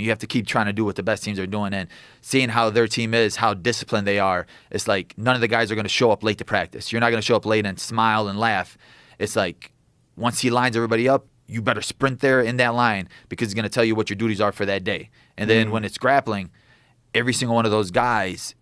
You have to keep trying to do what the best teams are doing, and seeing how their team is, how disciplined they are. It's like none of the guys are going to show up late to practice. You're not going to show up late and smile and laugh. It's like once he lines everybody up, you better sprint there in that line because he's going to tell you what your duties are for that day. And then when it's grappling, every single one of those guys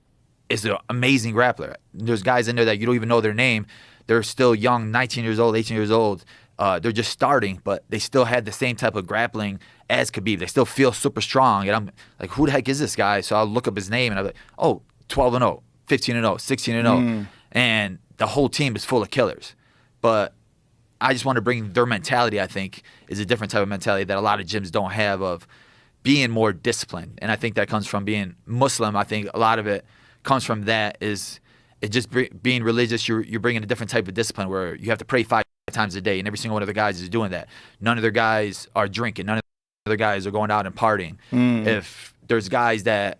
is an amazing grappler. There's guys in there that you don't even know their name. They're still young, 19 years old, 18 years old. They're just starting, but they still had the same type of grappling as Khabib. They still feel super strong. And I'm like, who the heck is this guy? So I'll look up his name, and I'm like, oh, 12-0, 15-0, 16-0. And the whole team is full of killers. But I just want to bring their mentality, I think, is a different type of mentality that a lot of gyms don't have, of being more disciplined. And I think that comes from being Muslim. I think a lot of it comes from that, is it just being religious. You're bringing a different type of discipline where you have to pray 5 times a day, and every single one of the guys is doing that. None of their guys are drinking. None of their guys are going out and partying. If there's guys that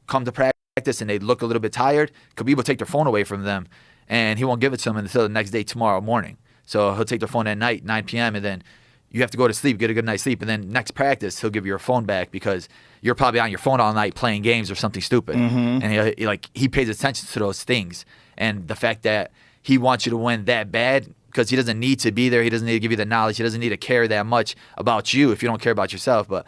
come to practice and they look a little bit tired, Khabib will take their phone away from them, and he won't give it to them until the next day, tomorrow morning. So he'll take their phone at night, 9 p.m., and then you have to go to sleep, get a good night's sleep, and then next practice he'll give you your phone back because you're probably on your phone all night playing games or something stupid. And he pays attention to those things. And the fact that he wants you to win that bad, because he doesn't need to be there, he doesn't need to give you the knowledge, he doesn't need to care that much about you if you don't care about yourself. But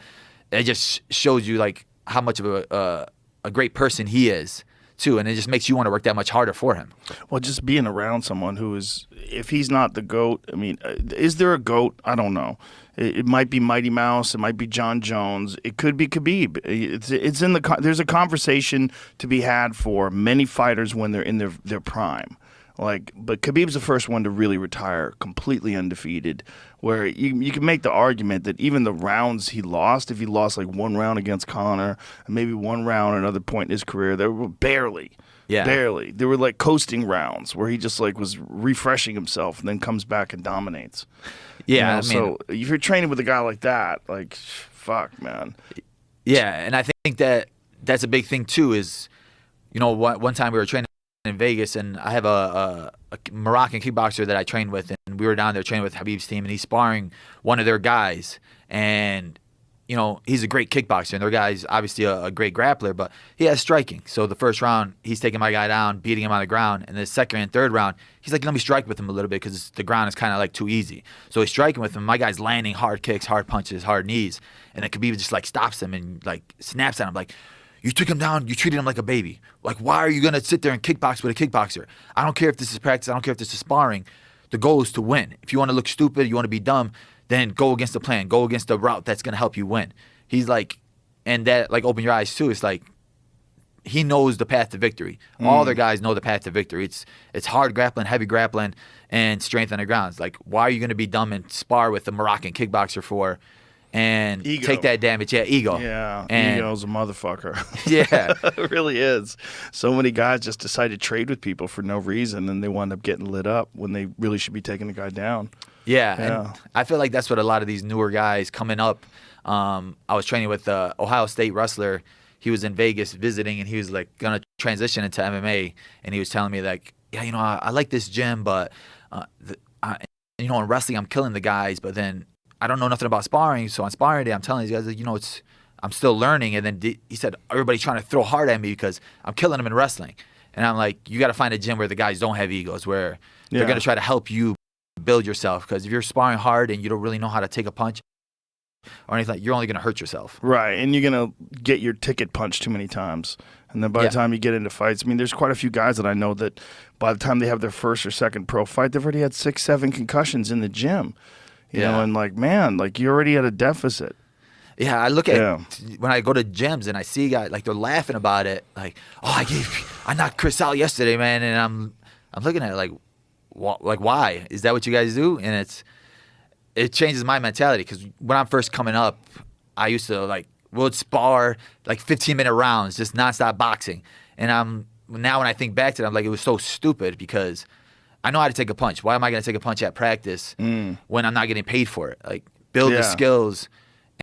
it just shows you like how much of a great person he is too, and it just makes you want to work that much harder for him. Well, just being around someone who is, if he's not the GOAT, I mean, is there a GOAT? I don't know. It might be Mighty Mouse. It might be John Jones. It could be Khabib. It's in there's a conversation to be had for many fighters when they're in their prime. But Khabib's the first one to really retire completely undefeated, where you can make the argument that even the rounds he lost, if he lost like one round against Conor and maybe one round at another point in his career, they were barely. They were like coasting rounds where he just like was refreshing himself and then comes back and dominates. Yeah, so if you're training with a guy like that, like, fuck, man. Yeah, and I think that's a big thing too. Is one time we were training in Vegas, and I have a Moroccan kickboxer that I trained with, and we were down there training with Habib's team, and he's sparring one of their guys, and he's a great kickboxer, and their guy's obviously a great grappler, but he has striking. So the first round, he's taking my guy down, beating him on the ground, and the second and third round, he's like, let me strike with him a little bit because the ground is kind of like too easy. So he's striking with him. My guy's landing hard kicks, hard punches, hard knees, and then Khabib just like stops him and like snaps at him like, you took him down, you treated him like a baby. Like, why are you going to sit there and kickbox with a kickboxer? I don't care if this is practice. I don't care if this is sparring. The goal is to win. If you want to look stupid, you want to be dumb, then go against the plan. Go against the route that's going to help you win. He's like, and that, like, open your eyes too. It's like, he knows the path to victory. All their guys know the path to victory. It's hard grappling, heavy grappling, and strength on the ground. It's like, why are you going to be dumb and spar with a Moroccan kickboxer for and ego. Take that damage? Yeah, ego. Yeah, and ego's a motherfucker. Yeah. It really is. So many guys just decide to trade with people for no reason, and they wind up getting lit up when they really should be taking the guy down. Yeah, and I feel like that's what a lot of these newer guys coming up. I was training with the Ohio State wrestler. He was in Vegas visiting, and he was like gonna transition into MMA, and he was telling me like, yeah, I like this gym, but in wrestling I'm killing the guys, but then I don't know nothing about sparring. So on sparring day, I'm telling these guys like, I'm still learning. And then he said everybody's trying to throw hard at me because I'm killing them in wrestling. And I'm like, you got to find a gym where the guys don't have egos, where they're going to try to help you build yourself. Because if you're sparring hard and you don't really know how to take a punch or anything, you're only going to hurt yourself. Right, and you're going to get your ticket punched too many times. And then by the time you get into fights, I mean, there's quite a few guys that I know that by the time they have their first or second pro fight, they've already had 6-7 concussions in the gym. You know, and like, man, like you're already at a deficit. Yeah, I look at when I go to gyms and I see guys like they're laughing about it, like, oh, I knocked Chris out yesterday, man, and I'm looking at it like why is that what you guys do? And it changes my mentality because when I'm first coming up, I used to would spar like 15-minute rounds, just nonstop boxing, and now when I think back to it, I'm like, it was so stupid because I know how to take a punch. Why am I going to take a punch at practice when I'm not getting paid for it? Like, build the skills